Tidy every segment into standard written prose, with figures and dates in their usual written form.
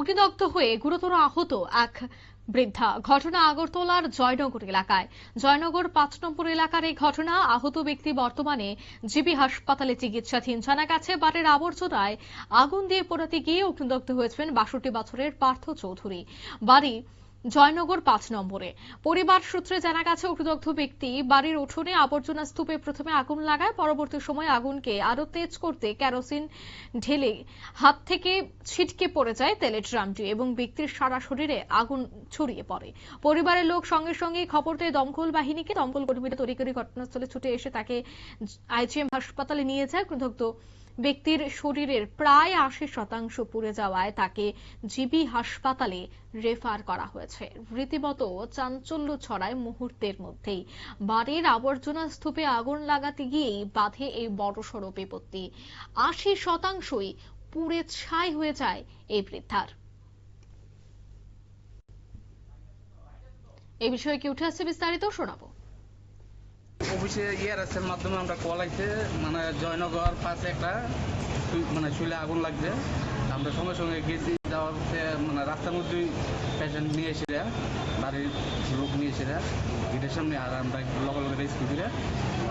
অগ্নিদগ্ধ হয়ে গুরুতর আহত এক বৃদ্ধা। ঘটনা আগরতলার জয়নগর এলাকায়। জয়নগর ৫ নম্বর এলাকার এই ঘটনা। আহত ব্যক্তি বর্তমানে জিবি হাসপাতালে চিকিৎসাধীন। জানা গেছে বাড়ির আবর্জনায় আগুন দিয়ে পোড়াতে গিয়ে অগ্নিদগ্ধ হয়েছেন ৬২ বছরের পার্থ চৌধুরী। বাড়ি জয়নগর ৫ নম্বরে। পরিবার সূত্রে জানা গেছে অগ্নিদগ্ধ ব্যক্তি বাড়ির উঠোনে আবর্জনা স্তূপে প্রথমে আগুন লাগায়। পরবর্তী সময় আগুনকে আরো তেজ করতে কেরোসিন ঢেলে হাত থেকে ছিটকে পড়ে যায় তেলের ড্রামটি এবং ব্যক্তির সারা শরীরে আগুন ছড়িয়ে পড়ে। পরিবারের লোক সঙ্গে সঙ্গে খবর দেয় দমকল বাহিনীকে। দমকল কর্মীরা তড়িঘড়ি ঘটনাস্থলে ছুটে এসে তাকে আইজিএম হাসপাতালে নিয়ে যায়। অগ্নিদগ্ধ ব্যক্তির শরীরের প্রায় ৮০% পুড়ে যাওয়ায় তাকে জিবি হাসপাতালে রেফার করা হয়েছে। রীতিমতো চাঞ্চল্য ছড়ায় মুহূর্তের মধ্যেই। বাড়ির আবর্জনা স্তূপে আগুন লাগাতে গিয়েই বাধে এই বড়সড় বিপত্তি। ৮০%ই পুড়ে ছাই হয়ে যায় এই বৃদ্ধার। এই বিষয়ে কি উঠে আসছে বিস্তারিত শোনাবো। অফিসে ইআরএসের মাধ্যমে আমরা কল আইছে, মানে জয়নগর পাশে একটা শুলে আগুন লাগছে। আমরা সঙ্গে সঙ্গে গেছি, যাওয়ার মানে রাস্তার মধ্যেই পেশেন্ট নিয়ে এসেরা, বাড়ির লোক নিয়ে এসেরা গেটের সামনে, আর আমরা লগে লগে রেস্কিউ করে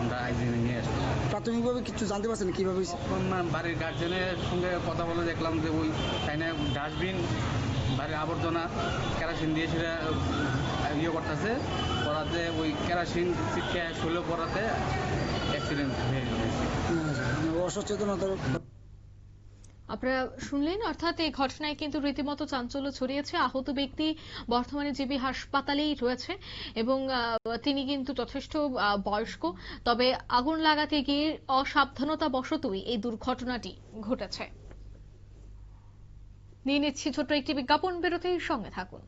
আমরা আইজিএমে নিয়ে আসছি। প্রাথমিকভাবে কিছু জানতে পারছেন কিভাবে? বাড়ির গার্জেনের সঙ্গে কথা বলে দেখলাম যে ওই তাইনে ডাস্টবিন, বাড়ির আবর্জনা কেরোসিন দিয়ে সেটা ইয়ে করতেছে, করাতে ওই কেরোসিন ছিটকে শুলে পড়াতে অ্যাক্সিডেন্ট হয়ে গেছে। অসচেতনতার আপনারা শুনলেন, অর্থাৎ এই ঘটনায় কিন্তু রীতিমতো চাঞ্চল্য ছড়িয়েছে। আহত ব্যক্তি বর্তমানে জিবি হাসপাতালেই রয়েছে এবং তিনি কিন্তু যথেষ্ট বয়স্ক। তবে আগুন লাগাতে গিয়ে অসাবধানতা বশতই এই দুর্ঘটনাটি ঘটেছে। নিয়ে নিচ্ছি ছোট্ট একটি বিজ্ঞাপন বিরতির সঙ্গে থাকুন।